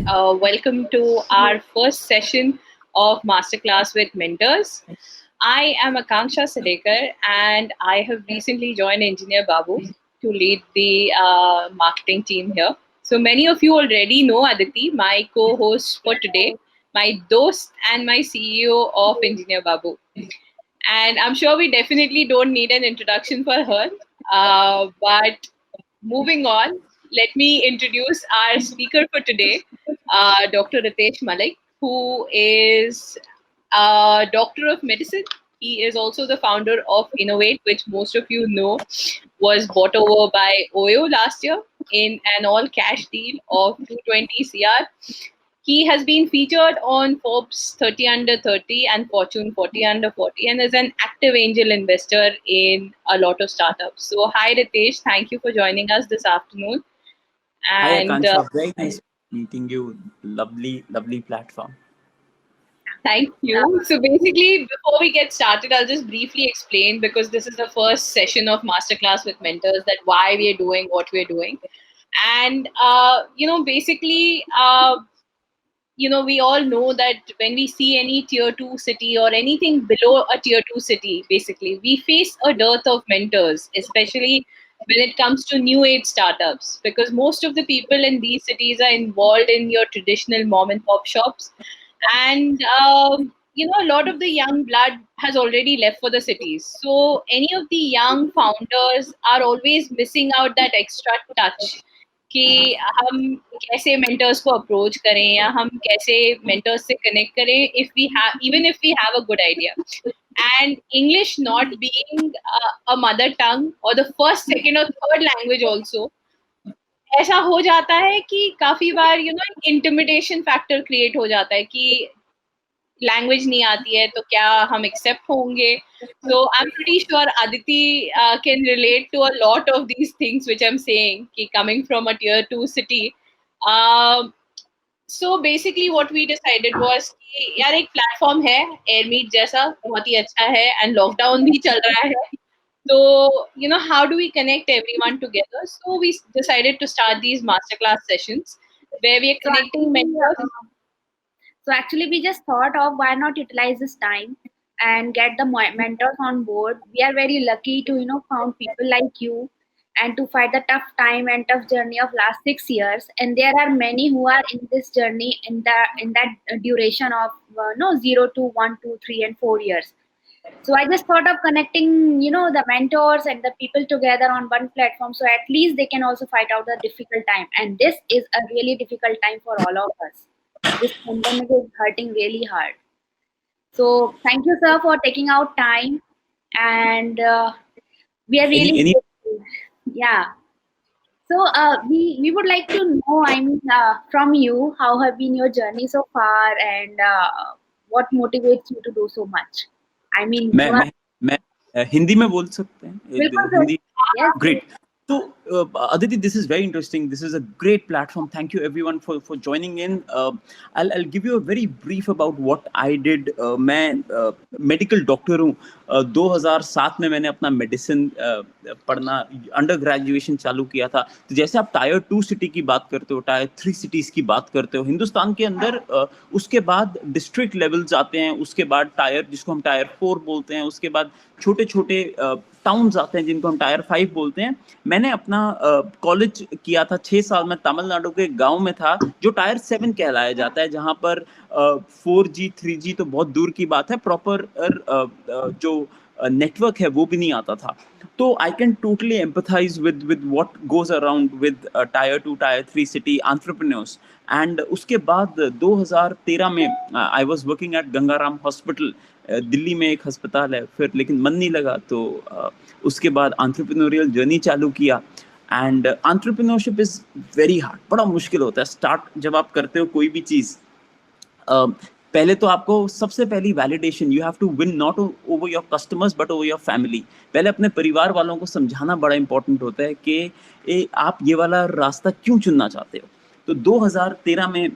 welcome to our first session of Masterclass with Mentors. I am Akanksha Sadekar, and I have recently joined Engineer Babu to lead the marketing team here. So many of you already know Aditi, my co-host for today, my dost and my CEO of Engineer Babu. And I'm sure we definitely don't need an introduction for her. But moving on, let me introduce our speaker for today, Dr. Ritesh Malik, who is a doctor of medicine. He is also the founder of Innovate, which most of you know was bought over by Oyo last year in an all cash deal of 220 CR. He has been featured on Forbes 30 under 30 and Fortune 40 under 40 and is an active angel investor in a lot of startups. So, hi Ritesh, thank you for joining us this afternoon. Hi And Akansha, very nice meeting you. Lovely, lovely platform. Thank you. So basically, before we get started, I'll just briefly explain because this is the first session of Masterclass with Mentors that why we are doing what we're doing. And, basically, we all know that when we see any tier 2 city or anything below a tier 2 city, basically, we face a dearth of mentors, especially when it comes to new age startups, because most of the people in these cities are involved in your traditional mom and pop shops. And, a lot of the young blood has already left for the cities. So, any of the young founders are always missing out that extra touch कि हम कैसे mentors को approach करें या हम कैसे mentors से connect करें if we have even if we have a good idea. And English not being a mother tongue or the first, second or third language also, ऐसा हो जाता है कि काफी बार इंटिमिडेशन फैक्टर क्रिएट हो जाता है कि लैंग्वेज नहीं आती है तो क्या हम एक्सेप्ट होंगे. So I'm pretty sure Aditi can relate to a lot of these things which I'm saying कि coming from a tier 2 city. um, so basically what we decided was कि यार एक प्लेटफॉर्म है एयरमीट जैसा बहुत ही अच्छा है एंड लॉकडाउन भी चल रहा है. So, how do we connect everyone together? So we decided to start these masterclass sessions where we are So connecting actually, mentors. we just thought of why not utilize this time and get the mentors on board. We are very lucky to found people like you and to fight the tough time and tough journey of last 6 years. And there are many who are in this journey in that duration of no 0 to 1, 2, 3, and 4 years. So I just thought of connecting, the mentors and the people together on one platform, so at least they can also fight out the difficult time. And this is a really difficult time for all of us. This pandemic is hurting really hard. So thank you, sir, for taking out time, and we are really Any grateful. Yeah. So we would like to know, I mean, from you, how have been your journey so far, and what motivates you to do so much? I mean, मैं you are मैं मैं हिंदी में बोल सकते हैं welcome, sir. Hindi. Yes. Great. So, Aditi, this is very interesting. This is a great platform. Thank you everyone for joining in. I'll give you a very brief about what I did. मैं medical doctor हूँ. 2007 में मैंने अपना medicine पढ़ना under graduation चालू किया था. तो जैसे आप टायर 2 सिटी की बात करते हो, टायर 3 सिटीज़ की बात करते हो हिंदुस्तान के अंदर, उसके बाद डिस्ट्रिक्ट लेवल्स आते हैं, उसके बाद टायर जिसको हम टायर 4 बोलते हैं, उसके बाद छोटे छोटे टाउन्स आते हैं जिनको हम टायर 5 बोलते हैं. मैंने अपना कॉलेज किया था 6 साल में तमिलनाडु के गांव में था जो टायर 7 कहलाया जाता है, जहां पर 4G 3G तो बहुत दूर की बात है, प्रॉपर जो नेटवर्क है वो भी नहीं आता था. तो I can totally empathize with what goes around with tier 2 tier 3 city entrepreneurs. And उसके बाद 2013 में I was working at Gangaram hospital. Delhi में एक अस्पताल है, फिर लेकिन मन नहीं लगा तो उसके बाद एंटरप्रेन्योरियल जर्नी चालू किया. And entrepreneurship is very hard, बड़ा मुश्किल होता है स्टार्ट जब आप करते हो कोई भी चीज़. पहले तो आपको सबसे पहली validation you have to win not over your customers but over your family. पहले अपने परिवार वालों को समझाना बड़ा इंपॉर्टेंट होता है कि आप ये वाला रास्ता क्यों चुनना चाहते हो. तो 2013 में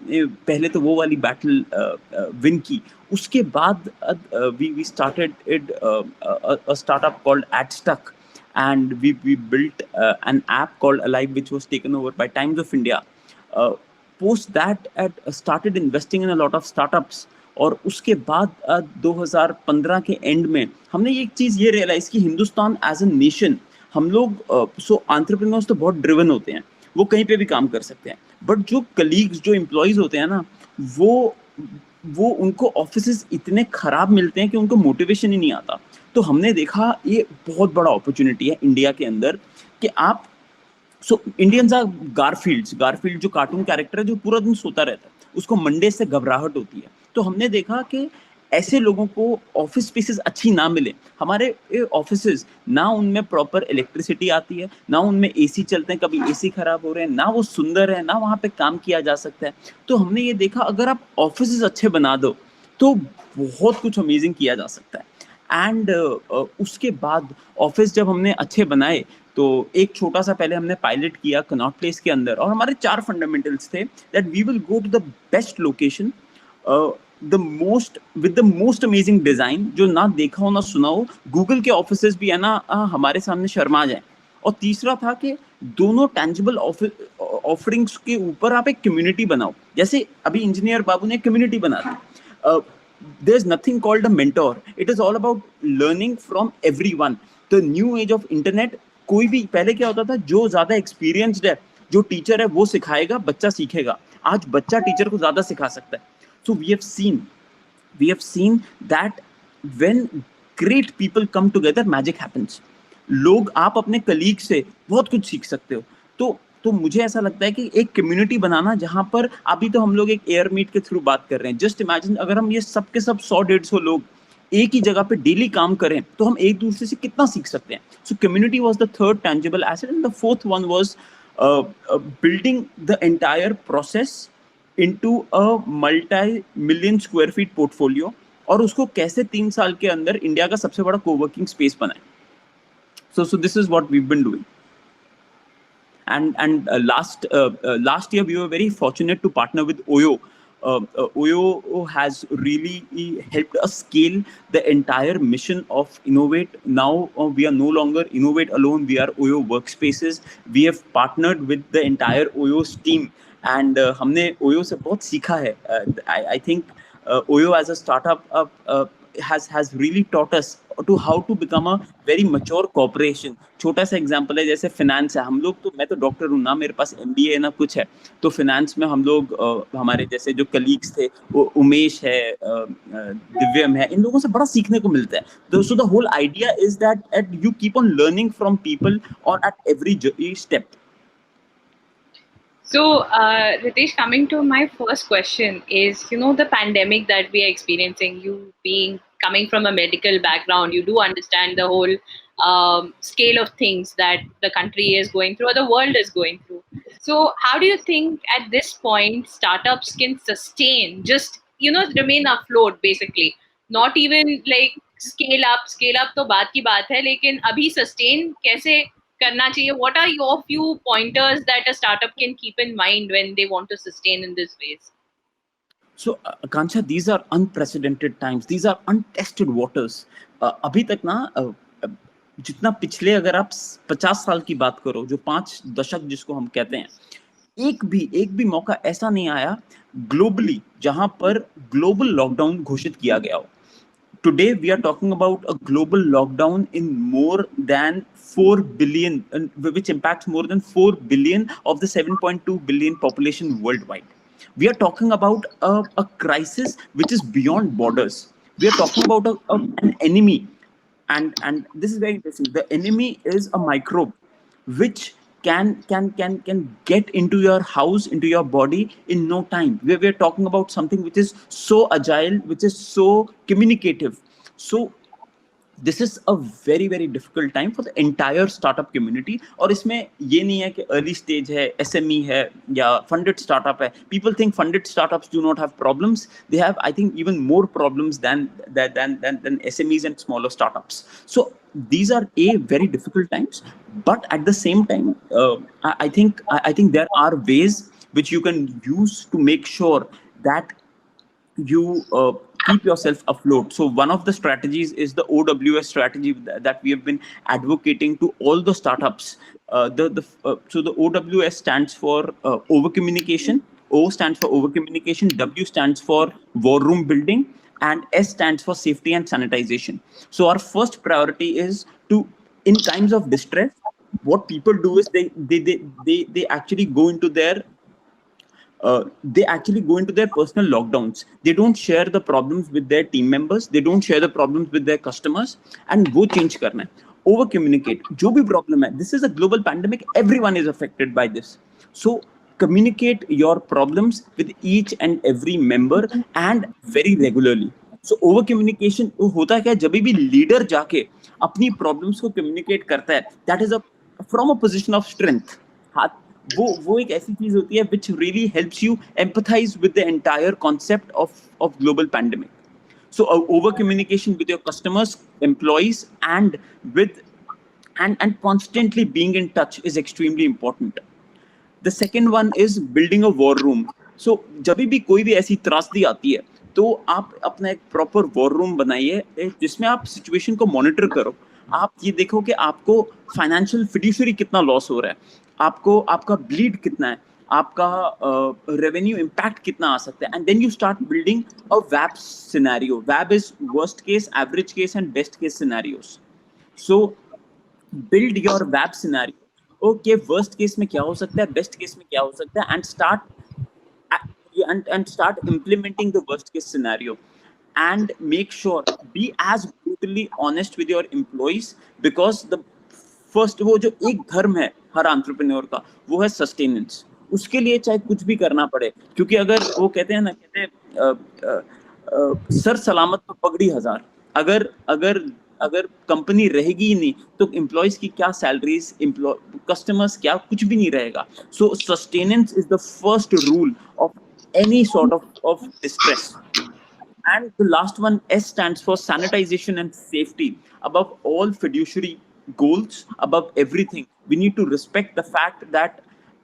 पहले तो वो वाली बैटल विन की. उसके बाद we started it a startup called AdStuck, and we built an app called Alive which was taken over by Times of India. post that started investing in a lot of startups. और उसके बाद 2015 के and में हमने एक चीज ये realise की, हिंदुस्तान एज अ नेशन, हम लोग सो एंटरप्रेन्योर्स तो बहुत ड्रिवन होते हैं, वो कहीं पे भी काम कर सकते हैं, बट जो कलीग्स, जो एम्प्लॉयज होते हैं ना, वो वो उनको ऑफिसेस इतने खराब मिलते हैं कि उनको मोटिवेशन ही नहीं आता। तो हमने देखा ये बहुत बड़ा अपॉर्चुनिटी है इंडिया के अंदर कि आप, सो इंडियंस आर गारफील्ड जो कार्टून कैरेक्टर है जो पूरा दिन सोता रहता है, उसको मंडे से घबराहट होती है। तो हमने देखा कि ऐसे लोगों को ऑफिस स्पेसेस अच्छी ना मिले, हमारे ऑफिसेस ना उनमें प्रॉपर इलेक्ट्रिसिटी आती है, ना उनमें एसी चलते हैं, कभी एसी खराब हो रहे हैं, ना वो सुंदर है, ना वहाँ पे काम किया जा सकता है। तो हमने ये देखा अगर आप ऑफिसेस अच्छे बना दो तो बहुत कुछ अमेजिंग किया जा सकता है। एंड उसके बाद ऑफिस जब हमने अच्छे बनाए तो एक छोटा सा पहले हमने पायलट किया कनॉट प्लेस के अंदर, और हमारे 4 फंडामेंटल्स थे that we will go to the best location, the most with the most amazing design, जो ना देखा हो ना सुना हो, गूगल के ऑफिसेस भी है ना हमारे सामने शर्मा जाए। और तीसरा था कि दोनों टेंजिबल ऑफरिंग्स के ऊपर आप एक कम्युनिटी बनाओ, जैसे अभी इंजीनियर बाबू ने कम्युनिटी बना दी। there is nothing called a mentor, it is all about learning from everyone. The new age of internet, कोई भी, पहले क्या होता था, जो ज्यादा एक्सपीरियंस्ड है, जो टीचर है वो सिखाएगा, बच्चा सीखेगा। आज बच्चा टीचर को ज्यादा सिखा सकता है। So we have seen that when great people come together, magic happens. लोग, आप अपने कलीग से बहुत कुछ सीख सकते हो। तो मुझे ऐसा लगता है कि एक कम्युनिटी बनाना जहां पर, अभी तो हम लोग एक एयर मीट के थ्रू बात कर रहे हैं, जस्ट इमेजिन अगर हम ये सब के सब 100-150 लोग एक ही जगह पे डेली काम करें तो हम एक दूसरे से कितना सीख सकते हैं। सो community was the third tangible asset, and the fourth one was building the entire process into a multi-million square feet portfolio, और उसको कैसे 3 साल के अंदर इंडिया का सबसे बड़ा कोवर्किंग स्पेस बनाए। So this is what we've been doing. And last year we were very fortunate to partner with Oyo. Oyo has really helped us scale the entire mission of Innovate. Now we are no longer Innovate alone, we are Oyo Workspaces. We have partnered with the entire Oyo's team, and हमने Oyo से बहुत सीखा है। I think Oyo as a startup has really taught us to how to become a very mature corporation. छोटा सा example है, जैसे finance है, हम लोग तो, मैं तो डॉक्टर हूँ ना, मेरे पास एमबीए ना कुछ है, तो फाइनेंस में हम लोग हमारे जैसे जो कलीग्स थे, वो उमेश है, दिव्यम है, इन लोगों से बड़ा सीखने को मिलता है। So the whole idea is that you keep on learning from people और at every step. So, Ritesh, coming to my first question is, the pandemic that we are experiencing, you being coming from a medical background, you do understand the whole scale of things that the country is going through or the world is going through. So, how do you think at this point startups can sustain, just, remain afloat basically, not even like scale up तो बात की बात है, लेकिन अभी sustain कैसे करना चाहिए? What are your few pointers that a startup can keep in mind when they want to sustain in this phase? So, Kansha, these are unprecedented times. These are untested waters. अभी तक ना जितना पिछले, अगर आप 50 साल की बात करो, जो 5 दशक जिसको हम कहते हैं, एक भी मौका ऐसा नहीं आया ग्लोबली जहां पर ग्लोबल लॉकडाउन घोषित किया गया हो। Today we are talking about a global lockdown in more than 4 billion, which impacts more than 4 billion of the 7.2 billion population worldwide. We are talking about a crisis which is beyond borders. We are talking about an enemy, and this is very interesting. The enemy is a microbe which can get into your house, into your body in no time. We're talking about something which is so agile, which is so communicative. So this is a very very difficult time for the entire startup community. और इसमें ये नहीं है कि early stage है, SME है या funded startup है. People think funded startups do not have problems. They have, I think, even more problems than SMEs and smaller startups. So these are very difficult times, but at the same time, I think there are ways which you can use to make sure that you keep yourself afloat. So one of the strategies is the OWS strategy that we have been advocating to all the startups. So the OWS stands for over communication, O stands for over communication, W stands for war room building, and S stands for safety and sanitization. So our first priority is to, in times of distress, what people do is they actually go into their personal lockdowns. They don't share the problems with their team members. They don't share the problems with their customers. And वो change करना है. Over communicate. जो भी problem है. This is a global pandemic. Everyone is affected by this. So communicate your problems with each and every member and very regularly. So over communication होता क्या है, जब भी leader जाके अपनी problems को communicate करता है, that is a from a position of strength. वो एक ऐसी चीज होती है which really helps you empathize with the entire concept of global pandemic. So over communication with your customers, employees, and with and constantly being in touch is extremely important. The second one is building a war room. So जब भी कोई भी ऐसी त्रासदी आती है तो आप अपना एक प्रॉपर वॉर रूम बनाइए जिसमें आप सिचुएशन को मॉनिटर करो. आप ये देखो कि आपको फाइनेंशियल फिड्यूशरी कितना लॉस हो रहा है, आपको आपका ब्लीड कितना है, आपका रेवेन्यू इम्पैक्ट कितना आ सकता है, and then you start building a web scenario. Web is worst case, average case and best case scenarios. So build your web scenario. Okay, worst case में क्या हो सकता है, best case में क्या हो सकता है, and start implementing the worst case scenario. And make sure be as brutally honest with your employees, because the first वो जो एक धर्म है हर एंटरप्रेन्योर का, वो है सस्टेनेंस. उसके लिए चाहे कुछ भी करना पड़े, क्योंकि अगर वो कहते हैं ना, कहते हैं सर सलामत तो पगड़ी हजार. अगर अगर अगर कंपनी रहेगी ही नहीं तो एम्प्लॉयज की क्या सैलरीज, कस्टमर्स क्या, कुछ भी नहीं रहेगा. So sustenance is the first rule of any sort of distress. And the last one, S stands for sanitization and safety. Above all fiduciary goals, above everything, we need to respect the fact that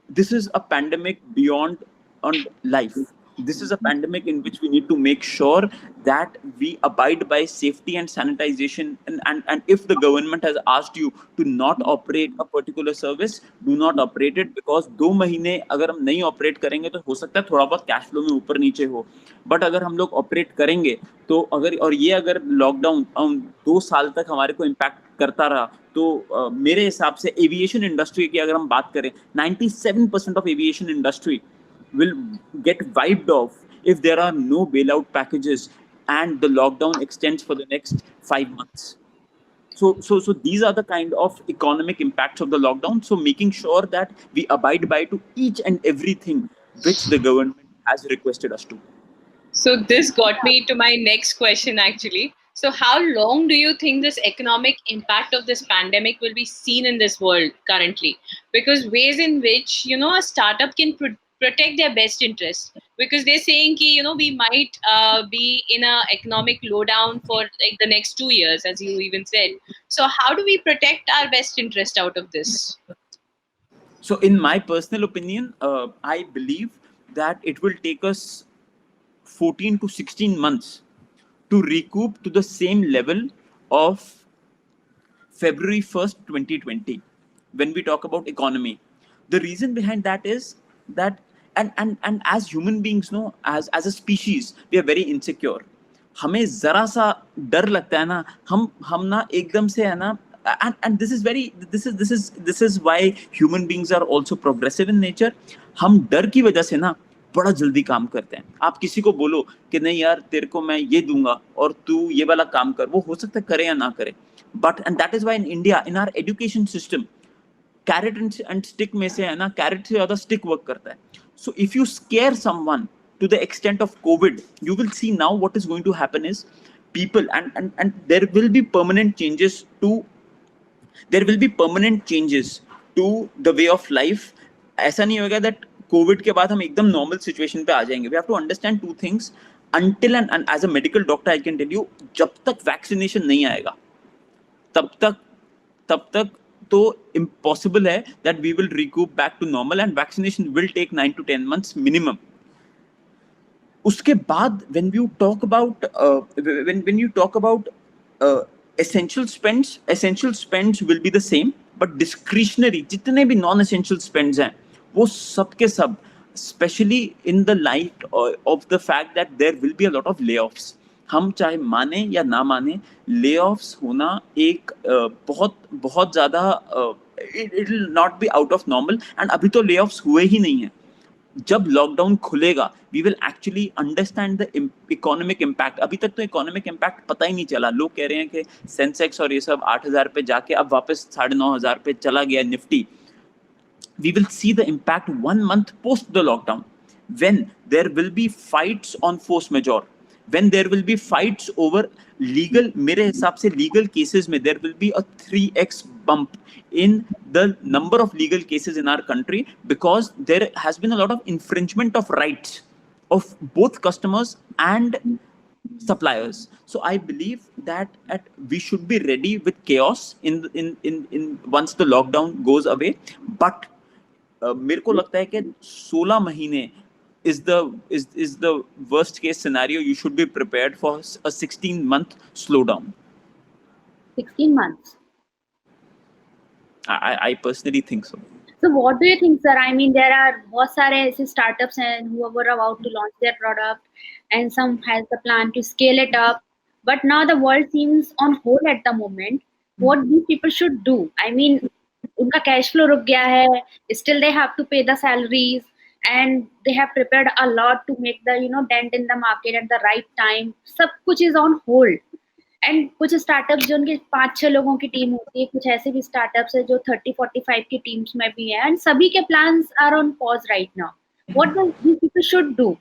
this is a pandemic beyond on life. This is a pandemic in which we need to make sure that we abide by safety and sanitization. And if the government has asked you to not operate a particular service, do not operate it, because 2 महीने अगर हम नहीं operate करेंगे तो हो सकता है थोड़ा बहुत कैश फ्लो में ऊपर नीचे हो. बट अगर हम लोग ऑपरेट करेंगे तो अगर लॉकडाउन 2 साल तक हमारे को इम्पैक्ट करता रहा तो मेरे हिसाब से एविएशन इंडस्ट्री की अगर हम बात करें, 97% of aviation industry will get wiped off if there are no bailout packages and the lockdown extends for the next 5 months. So these are the kind of economic impacts of the lockdown. So making sure that we abide by to each and everything which the government has requested us to. So this got me to my next question actually. So how long do you think this economic impact of this pandemic will be seen in this world currently? Because ways in which, a startup can protect their best interest, because they're saying ki, we might be in a economic lowdown for like the next 2 years, as you even said. So how do we protect our best interest out of this? So in my personal opinion, I believe that it will take us 14 to 16 months to recoup to the same level of February 1st, 2020, when we talk about economy. The reason behind that is that, and as human beings, as a species, we are very insecure. हमें जरा सा डर लगता है ना, हम ना एकदम से है ना, and this is why human beings are also progressive in nature. हम डर की वजह से ना बड़ा जल्दी काम करते हैं. आप किसी को बोलो कि नहीं यार तेरे को मैं ये दूंगा और तू ये वाला काम कर, वो हो सकता है करे या ना करे. But and that is why in India, in our education system, carrot and stick में से है ना, कैरेट से ज्यादा स्टिक वर्क करता है. So if you square someone to the extent of COVID, you will see now what is going to happen is people and there will be permanent changes to the way of life. ऐसा नहीं होगा that COVID के बाद हम एकदम normal situation पे आ जाएंगे. We have to understand two things. Until and as a medical doctor, I can tell you, जब तक वैक्सीनेशन नहीं आएगा तब तक तो impossible है that we will recoup back to normal, and vaccination will take 9 to 10 months minimum. उसके बाद when you talk about essential spends will be the same, but discretionary जितने भी non essential spends हैं वो सब के सब especially in the light of the fact that there will be a lot of layoffs. हम चाहे माने या ना माने, layoffs होना एक बहुत बहुत ज़्यादा it will not be out of normal, and अभी तो layoffs हुए ही नहीं हैं. जब लॉकडाउन खुलेगा we will actually understand the economic impact. अभी तक तो इकोनॉमिक इम्पैक्ट पता ही नहीं चला. लोग कह रहे हैं कि सेंसेक्स और ये सब 8,000 पे जाके अब वापस 9,500 पे चला गया Nifty. We will see the impact 1 month post the lockdown, when there will be fights on force majeure, when there will be fights over legal, मेरे हिसाब से legal cases में there will be a 3x bump in the number of legal cases in our country, because there has been a lot of infringement of rights of both customers and suppliers. So I believe that we should be ready with chaos in once the lockdown goes away. But मेरे को लगता है कि 16 महीने is the worst case scenario. You should be prepared for a 16-month slowdown. 16 months. I personally think so. So what do you think, sir? I mean, there are बहुत सारे ऐसे startups and who were about to launch their product, and some has the plan to scale it up. But now the world seems on hold at the moment. What these people should do? I mean, उनका cash flow रुक गया है. Still they have to pay the salaries, and they have prepared a lot to make the dent in the market at the right time. सब कुछ is on hold. And कुछ startups जो उनके 5-6 लोगों की टीम होती है, कुछ ऐसे भी स्टार्टअप्स है जो 30-45 की टीम्स में भी है, एंड सभी के plans are on pause right now. What do these people should do?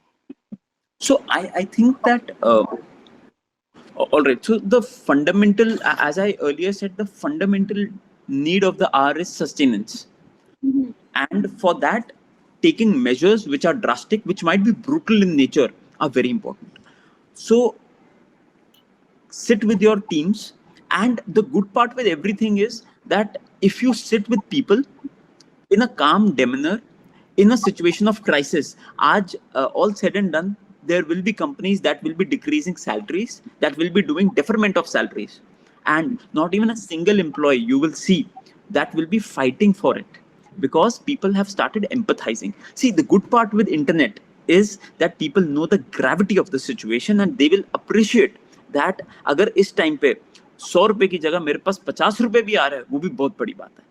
So I think that all right. So the fundamental, as I earlier said, the fundamental need of the hour is sustenance. Mm-hmm. And for that, taking measures which are drastic, which might be brutal in nature, are very important. So sit with your teams, and the good part with everything is that if you sit with people in a calm demeanor in a situation of crisis, all said and done, there will be companies that will be decreasing salaries, that will be doing deferment of salaries, and not even a single employee you will see that will be fighting for it, because people have started empathizing. See, the good part with internet is that people know the gravity of the situation, and they will appreciate that अगर इस time पे 100 रुपए की जगह मेरे पास 50 रुपए भी आ रहा है, वो भी बहुत बड़ी बात है.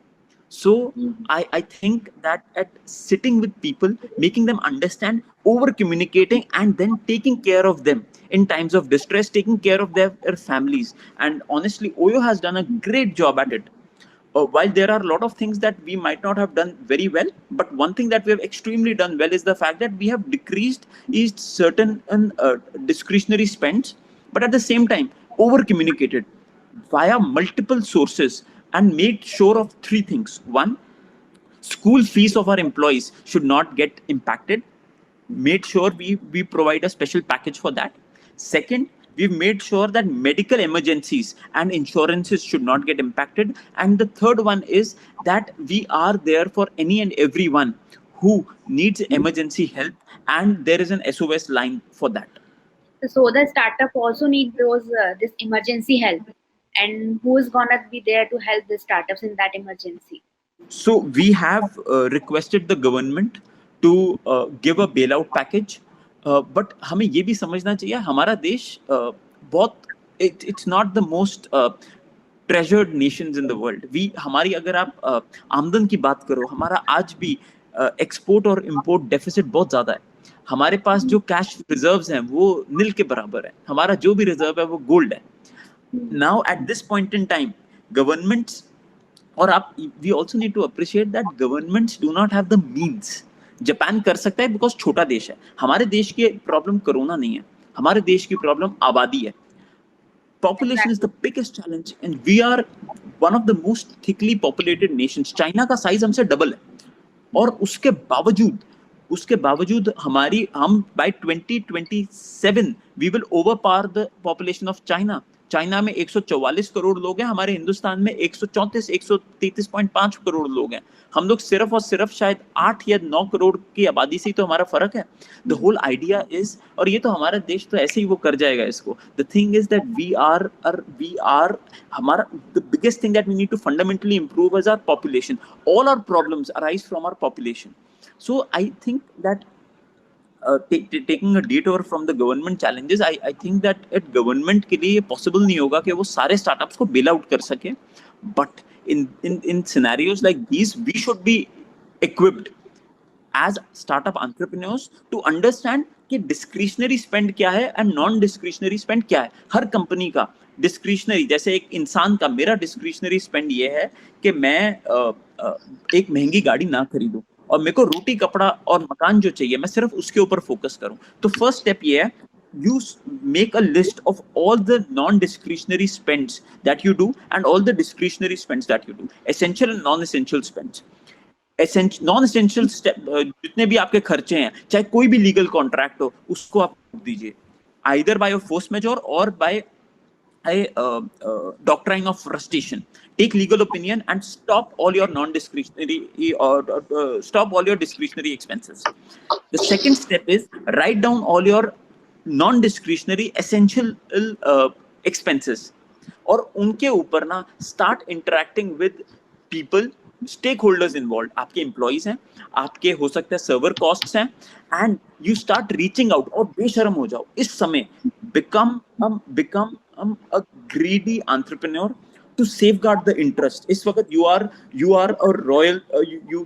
So I think that at sitting with people, making them understand, over communicating, and then taking care of them in times of distress, taking care of their families. And honestly, Oyo has done a great job at it. While there are a lot of things that we might not have done very well, but one thing that we have extremely done well is the fact that we have decreased certain discretionary spends, but at the same time over communicated via multiple sources and made sure of 3 things. One, school fees of our employees should not get impacted. Made sure we provide a special package for that. Second, we've made sure that medical emergencies and insurances should not get impacted. And the third one is that we are there for any and everyone who needs emergency help, and there is an SOS line for that. So the startup also need those this emergency help, and who is gonna be there to help the startups in that emergency? So we have requested the government to give a bailout package, but हमें ये भी समझना चाहिए हमारा देश बहुत it's not the most treasured nations in the world. हमारी अगर आप आमदन की बात करो, हमारा आज भी एक्सपोर्ट और इंपोर्ट डेफिसिट बहुत ज्यादा है. हमारे पास जो कैश रिजर्व्स हैं वो नील के बराबर है. हमारा जो भी रिजर्व है वो गोल्ड है. Now at this point in time, governments, और आप we also need to appreciate that governments do not have the means. Japan कर सकता है बिकॉज छोटा देश है. हमारे देश की प्रॉब्लम कोरोना नहीं है, हमारे देश की प्रॉब्लम आबादी है. Population is the biggest challenge, and we are one of the most thickly populated nations. China का साइज हमसे डबल है, और उसके बावजूद हम by 2027 we will overpower the population of China. China में 144 करोड़ लोग हैं, हमारे हिंदुस्तान में 133.5 करोड़ लोग हैं. हम लोग सिर्फ और सिर्फ शायद 8 या 9 करोड़ की आबादी से ही तो हमारा फर्क है. द होल आइडिया इज, और ये तो हमारा देश तो ऐसे ही वो कर जाएगा इसको. The thing is that we are हमारा the biggest thing that we need to fundamentally improve is our population. All our problems arise from our population. So I think that taking a detour from the government challenges, I think that at government के लिए possible नहीं होगा कि वो सारे startups को bail out कर सके, but in scenarios like these we should be equipped as startup entrepreneurs to understand कि discretionary spend क्या है and non discretionary spend क्या है. हर कंपनी का discretionary, जैसे एक इंसान का, मेरा discretionary spend ये है कि मैं एक महंगी गाड़ी ना खरीदूं और मेरे को रोटी कपड़ा और मकान जो चाहिए मैं सिर्फ उसके ऊपर फोकस करूं. तो फर्स्ट स्टेप ये है, you make a list of all the non-discretionary spends that you do and all the discretionary spends that you do, essential and non-essential spends. Non essential जितने भी आपके खर्चे हैं, चाहे कोई भी लीगल कॉन्ट्रैक्ट हो, उसको आप दीजिए, आइदर बाय फोर्स मेजोर और bye doctrine of frustration. Take legal opinion and stop all your non-discretionary or stop all your discretionary expenses. The second step is write down all your non-discretionary essential expenses और उनके ऊपर ना start interacting with people, stakeholders involved. आपके employees हैं, आपके हो सकता है server costs हैं, and you start reaching out और बेशर्म हो जाओ इस समय. become a greedy entrepreneur to safeguard the interest. इस वक्त you are a royal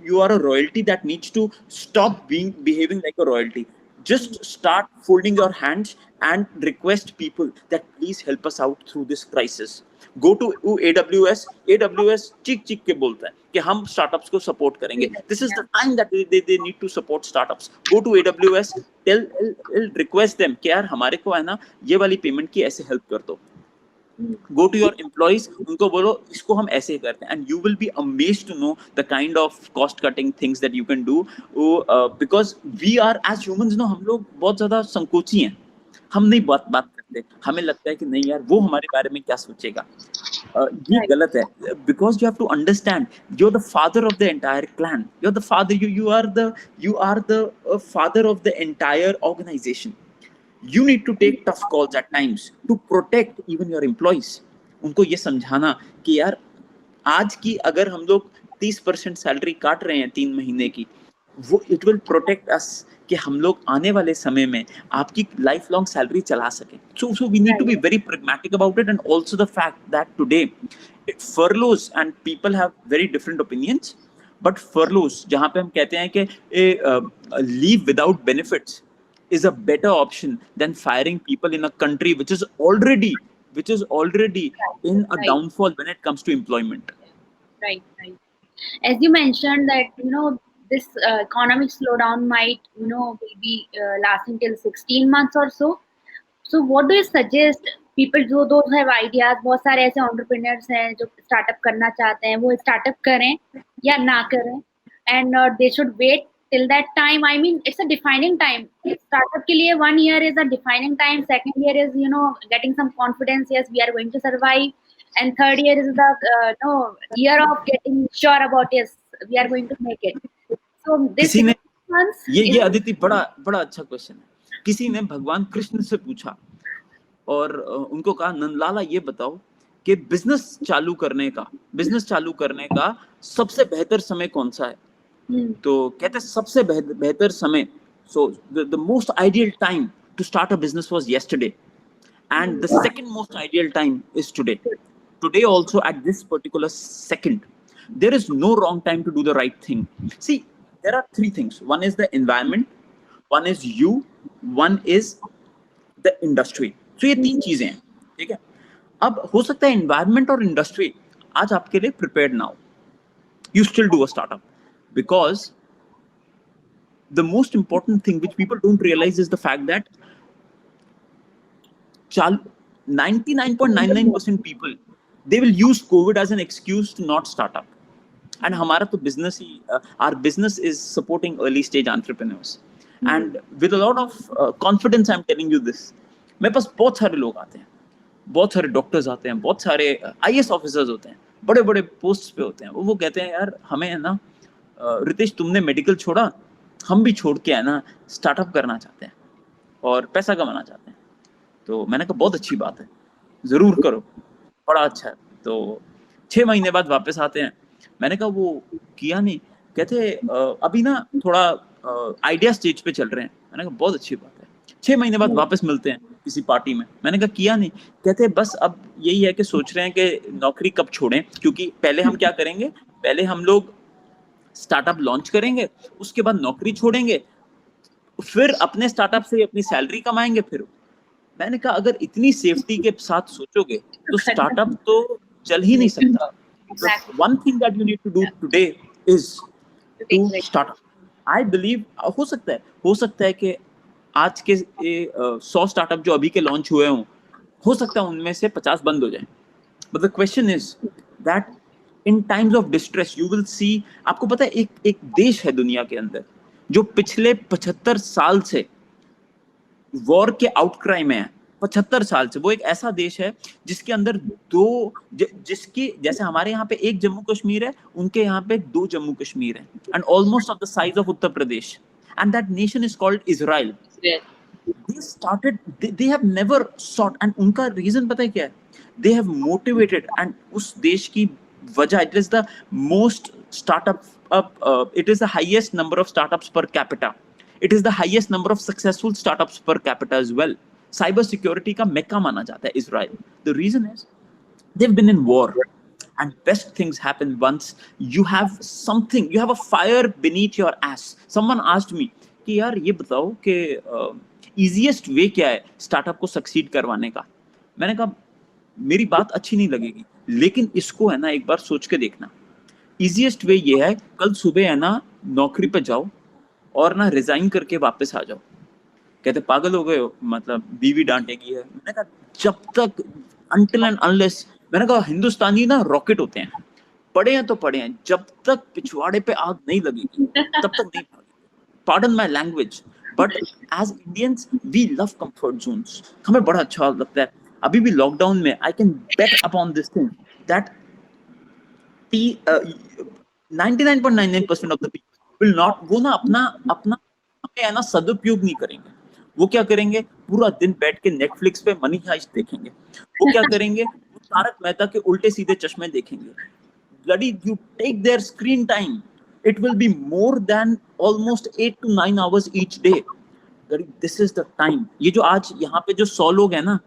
you are a royalty that needs to stop behaving like a royalty. Just start folding your hands and request people that please help us out through this crisis. Go to AWS चीख के बोलता है कि हम startups को support करेंगे. This is the time that they need to support startups. Go to AWS, request them कि यार हमारे को है ना ये वाली payment की ऐसे help कर दो. Go to your employees, उनको बोलो इसको हम ऐसे करते हैं, and you will be amazed to know the kind of cost cutting things that you can do, because we are as humans, हम लोग बहुत ज्यादा संकोची हैं, हम नहीं बात करते, हमें लगता है कि नहीं यार वो हमारे बारे में क्या सोचेगा. ये गलत है, because you have to understand you're the father of the entire clan, you're the father, you are the father of the entire organization. You need to take tough calls at times to protect even your employees. उनको ये समझाना कि यार आज की अगर हम लोग 30% सैलरी काट रहे हैं 3 महीने की, वो it will protect us कि हम लोग आने वाले समय में आपकी लाइफ लॉन्ग सैलरी चला सके. So we need to be very pragmatic about it, and also the fact that today furloughs, and people have very different opinions, but furloughs जहाँ पे हम कहते हैं कि leave without benefits is a better option than firing people in a country which is already in a downfall when it comes to employment. Right. As you mentioned that this economic slowdown might will be lasting till 16 months or so. So what do you suggest people जो those have ideas, बहुत सारे ऐसे entrepreneurs हैं जो startup करना चाहते हैं, वो startup करें या ना करें, and they should wait till that time. I mean, it's a defining time. Startup के लिए 1 year is a defining time. Second year is getting some confidence. Yes, we are going to survive. And third year is the year of getting sure about yes, we are going to make it. So this किसी ने months ये अदिति बड़ा अच्छा question है. किसी ने भगवान कृष्ण से पूछा और उनको कहा नंदलाला ये बताओ कि बिजनेस चालू करने का सबसे बेहतर समय कौन सा है. तो कहते सबसे बेहतर समय, so the most ideal time to start a business was yesterday, and the second most ideal time is today. Today also, at this particular second, there is no wrong time to do the right thing. See, there are 3 things. One is the environment, one is you, one is the industry. So ये 3 चीजें हैं, ठीक है. अब हो सकता है environment और industry आज आपके लिए prepared ना हो. You still do a startup, because the most important thing which people don't realize is the fact that 99.99% people, they will use COVID as an excuse to not start up. And हमारा तो business he, our business is supporting early stage entrepreneurs. And with a lot of confidence I'm telling you this, मेरे पास बहुत सारे लोग आते हैं, बहुत सारे डॉक्टर्स आते हैं, बहुत सारे IAS ऑफिसर्स होते हैं, बड़े बड़े पोस्ट पे होते हैं. वो कहते हैं यार हमें है ना रितेश तुमने मेडिकल छोड़ा, हम भी छोड़ के है ना स्टार्टअप करना चाहते हैं और पैसा कमाना चाहते हैं. तो मैंने कहा बहुत अच्छी बात है, जरूर करो, बड़ा अच्छा है. तो 6 महीने बाद वापस आते हैं. मैंने कहा वो किया नहीं. कहते अभी ना थोड़ा आइडिया स्टेज पे चल रहे हैं. मैंने कहा बहुत अच्छी बात है। 6 महीने बाद वापस मिलते हैं किसी पार्टी में। मैंने कहा किया नहीं। कहते बस अब यही है कि सोच रहे हैं कि नौकरी कब छोड़ें, क्योंकि पहले हम क्या करेंगे, पहले हम लोग स्टार्टअप लॉन्च करेंगे, उसके बाद नौकरी छोड़ेंगे, फिर अपने स्टार्टअप से अपनी सैलरी कमाएंगे फिर। मैंने कहा अगर इतनी सेफ्टी के साथ सोचोगे तो स्टार्टअप तो चल ही नहीं सकता। The Exactly. one thing that you need to do today is To to take risk. start up. I believe हो सकता है कि आज के 100 स्टार्टअप जो अभी के लॉन्च हुए हों, हो सकता है उनमें से 50 बंद हो जाए। But the question is that in times of distress you will see, आपको पता है एक एक देश है दुनिया के अंदर जो पिछले 75 साल से वॉर के आउटक्राई में है। 75 साल से वो एक ऐसा देश है जिसके अंदर जिसकी जैसे हमारे यहाँ पे एक जम्मू कश्मीर है, उनके यहाँ पे 2 जम्मू कश्मीर है, and almost of the size of Uttar Pradesh, and that nation is called Israel. they have never sought, and उनका रीजन पता है क्या है? They have motivated, and उस देश की वजह, it is the most it is the highest number of startups per capita. It is the highest number of successful startups per capita as well. Cyber security का Mecca माना जाता है Israel. The reason is they've been in war, and best things happen once you have a fire beneath your ass. Someone asked me कि यार ये बताओ कि easiest way क्या है स्टार्टअप को सक्सीड करवाने का। मैंने कहा मेरी बात अच्छी नहीं लगेगी, लेकिन इसको है ना एक बार सोच के देखना। easiest way ये है, कल सुबह है ना नौकरी पे जाओ और ना रिजाइन करके वापस आ जाओ। कहते पागल हो गए हो, मतलब बीवी डांटेगी है। मैंने कहा जब तक until and unless, मैंने कहा हिंदुस्तानी ना रॉकेट होते हैं, पड़े हैं तो पड़े हैं, जब तक पिछवाड़े पे आग नहीं लगेगी तब तक नहीं भागेंगे। Pardon my language, but as Indians we love comfort zones. हमें बड़ा अच्छा लगता है। अभी भी लॉकडाउन में I can bet upon this thing that 99.99% of the people will not, वो ना अपना अपना है ना सदुपयोग नहीं करेंगे। वो क्या करेंगे, पूरा दिन बैठ के नेटफ्लिक्स पे मनी हाइस्ट देखेंगे। वो क्या करेंगे, वो तारक मेहता के उल्टे सीधे चश्मे देखेंगे। Bloody, you take their screen time, it will be more than almost 8 to 9 hours each day. Bloody, this is the time, ये जो आज यहाँ पे जो 100 लोग हैं ना,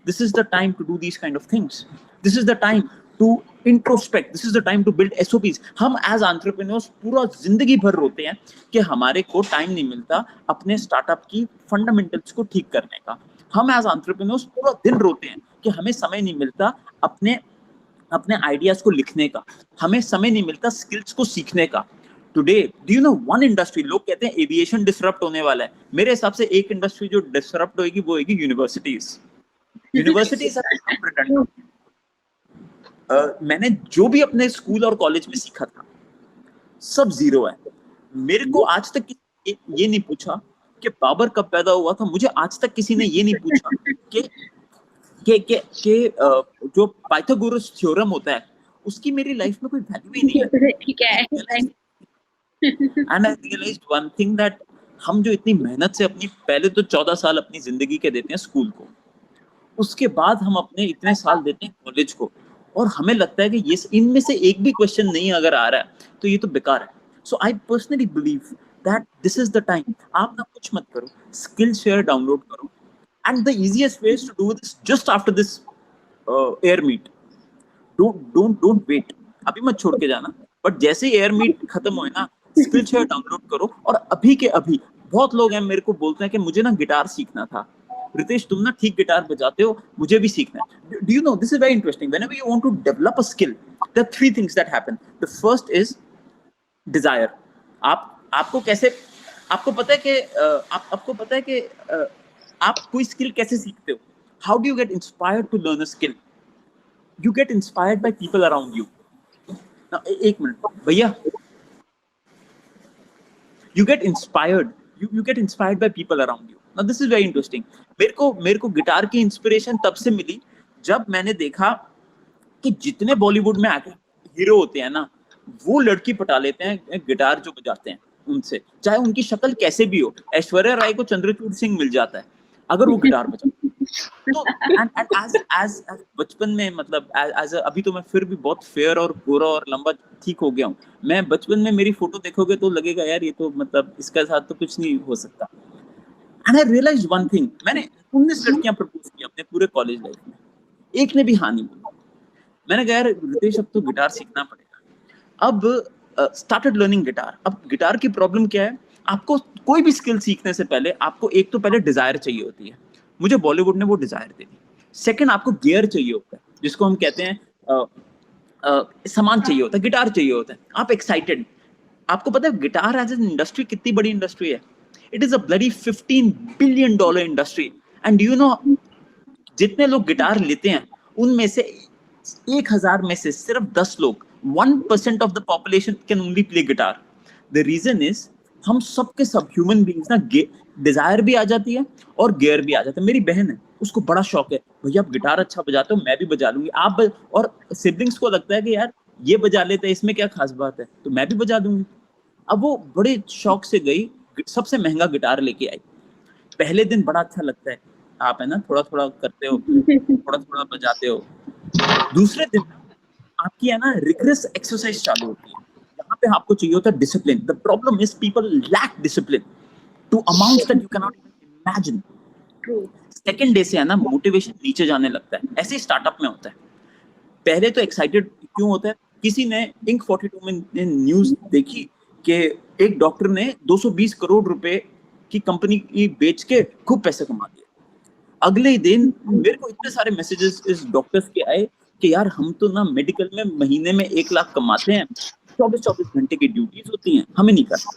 this is the time to do these kind of things. This is the time to introspect. This is the time to build SOPs. हम as entrepreneurs पूरा जिंदगी भर रोते हैं कि हमारे को टाइम नहीं मिलता अपने स्टार्टअप की फंडामेंटल्स को ठीक करने का। हम as entrepreneurs पूरा दिन रोते हैं कि हमें समय नहीं मिलता अपने अपने आइडियाज को लिखने का, हमें समय नहीं मिलता स्किल्स को सीखने का। Today do you no one industry, लोग कहते हैं एविएशन डिसरप्ट होने वाला है। मेरे हिसाब से एक इंडस्ट्री जो डिसरप्ट होगी वो होगी यूनिवर्सिटीज। यूनिवर्सिटीज मैंने जो भी अपने स्कूल और कॉलेज में सीखा था सब जीरो है। मेरे को आज तक ये नहीं पूछा कि बाबर कब पैदा हुआ था। मुझे आज तक किसी ने ये नहीं पूछा कि जो पाइथागोरस थ्योरम होता है उसकी मेरी लाइफ में कोई वैल्यू ही नहीं है। ठीक है। And I realised one thing, that हम जो इतनी मेहनत से अपनी पहले तो 14 साल अपनी जिंदगी के देते हैं स्कूल को, उसके बाद हम अपने इतने साल देते हैं कॉलेज को, और हमें लगता है कि ये इनमें से एक भी क्वेश्चन नहीं अगर आ रहा है तो ये तो बेकार है। So I personally believe that this is the time. आप ना कुछ मत करो, स्किल शेयर डाउनलोड करो, and the easiest way is to do this just after this Airmeet. Don't wait, अभी मत छोड़ के जाना, बट जैसे एयर मीट खत्म होए ना स्किल शेयर डाउनलोड करो। और अभी के अभी बहुत लोग हैं मेरे को बोलते हैं कि मुझे ना गिटार सीखना था। रितेश तुम ना ठीक गिटार बजाते हो, मुझे भी सीखना है। Do you know this is very interesting, whenever you want to develop a skill there are 3 things that happen. The first is desire. आपको कैसे, आपको पता है कि आपको पता है कि आप कोई स्किल कैसे सीखते हो? How do you get inspired to learn a skill? You get inspired by people around you. Now, एक मिनट भैया, you get inspired by people around you. Now this is very interesting. मेरे को guitar की inspiration तब से मिली जब मैंने देखा कि जितने बॉलीवुड में एक्टर हीरो होते हैं ना, वो लड़की पटा लेते हैं गिटार जो बजाते हैं उनसे, चाहे उनकी शक्ल कैसे भी हो। ऐश्वर्या राय को चंद्रचूड़ सिंह मिल जाता है अगर वो गिटार बजाते। तो एज बचपन में, मतलब एज अभी तो मैं फिर भी बहुत फेयर और गोरा और लंबा ठीक हो गया हूँ। मैं बचपन में मेरी फोटो देखोगे तो लगेगा यार ये तो मतलब इसके साथ तो कुछ नहीं हो सकता। And I realise one thing, मैंने 19 लड़कियां प्रपोज की अपने पूरे कॉलेज लाइफ में, एक ने भी हाँ नहीं बोला। मैंने कहा यार रितेश अब तो गिटार सीखना पड़ेगा। अब स्टार्टेड लर्निंग गिटार। अब गिटार की प्रॉब्लम क्या है, आपको कोई भी स्किल सीखने से पहले आपको एक तो पहले डिजायर चाहिए होती है। मुझे बॉलीवुड ने वो डिजायर दे दी। सेकंड, आपको गियर चाहिए होता है, जिसको हम कहते हैं सामान चाहिए होता है, गिटार चाहिए होता है। आप एक्साइटेड, आपको पता है गिटार एज एन इंडस्ट्री कितनी बड़ी इंडस्ट्री है? It is a bloody $15 billion industry. And you know, जितने लोग गिटार लेते हैं उनमें से 1000 में से सिर्फ 10 लोग, 1% of the population can only play guitar. The reason is हम सब के सब ह्यूमन बींग्स ना, डिजायर भी आ जाती है और गियर भी आ जाता है। मेरी बहन है, उसको बड़ा शौक है, भैया आप गिटार अच्छा बजाते हो, मैं भी बजा लूंगी। और सिबलिंग्स को लगता है कि यार ये बजा लेते हैं, इसमें क्या खास बात है, तो मैं भी बजा दूंगी। अब वो बड़े शौक से गई, सबसे महंगा गिटार लेके आई। पहले दिन बड़ा अच्छा लगता है, आप है ना थोड़ा थोड़ा करते हो, थोड़ा थोड़ा बजाते हो। दूसरे दिन आपकी है ना रिग्रेस एक्सरसाइज चालू होती है, यहाँ पे आपको चाहिए होता है discipline. The problem is people lack discipline to amounts that you can not imagine. Second day से है ना मोटिवेशन नीचे जाने लगता है। ऐसे ही स्टार्टअप में होता है। पहले तो एक्साइटेड क्यों होता है, किसी ने इंक 42 में न्यूज देखी कि एक डॉक्टर ने 220 करोड़ रुपए की कंपनी की बेच के खूब पैसे कमा दिए। अगले ही दिन मेरे को इतने सारे मैसेजेस इस डॉक्टर्स के आए कि यार हम तो ना मेडिकल में महीने में 1 लाख कमाते हैं, 24 घंटे की ड्यूटीज होती हैं, हमें नहीं करना।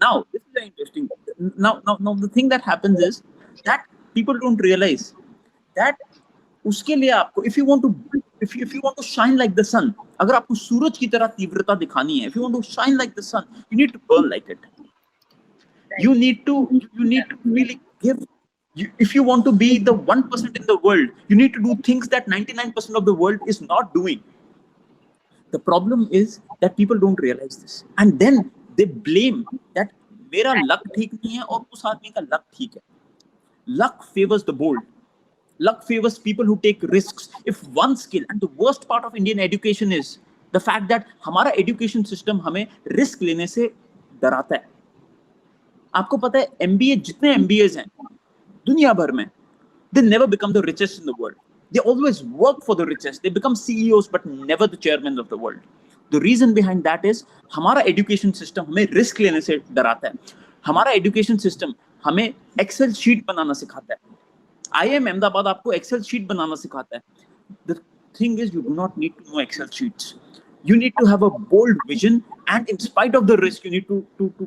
Now, this is very interesting. Now, the thing that happens is that people don't realize that उसके लिए आपको if you want to shine like the sun, अगर आपको सूरज की तरह तीव्रता दिखानी है, if you want to shine like the sun, you need to burn like it. You need to really give. If you want to be the 1% in the world, you need to do things that 99% of the world is not doing. The problem is that people don't realize this, and then they blame that मेरा luck ठीक नहीं है और उस आदमी का luck ठीक है. Luck favors the bold. Luck favors people who take risks. If one skill, and the worst part of Indian education is the fact that हमारा education system हमें risk लेने से डराता है. आपको पता है MBA, जितने MBAs हैं दुनिया भर में, they never become the richest in the world. They always work for the richest. They become CEOs but never the chairmen of the world. The reason behind that is हमारा education system हमें risk लेने से डराता है. हमारा education system हमें Excel sheet बनाना सिखाता है. IIM अहमदाबाद आपको Excel sheet बनाना सिखाता है. The thing is, you do not need to know Excel sheets. You need to have a bold vision, and in spite of the risk, you need to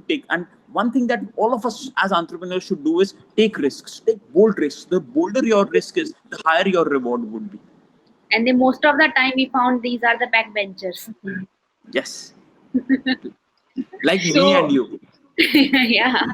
take. And one thing that all of us as entrepreneurs should do is take risks, take bold risks. The bolder your risk is, the higher your reward would be. And the most of the time we found these are the backbenchers. Yes. Like me and you. Yeah.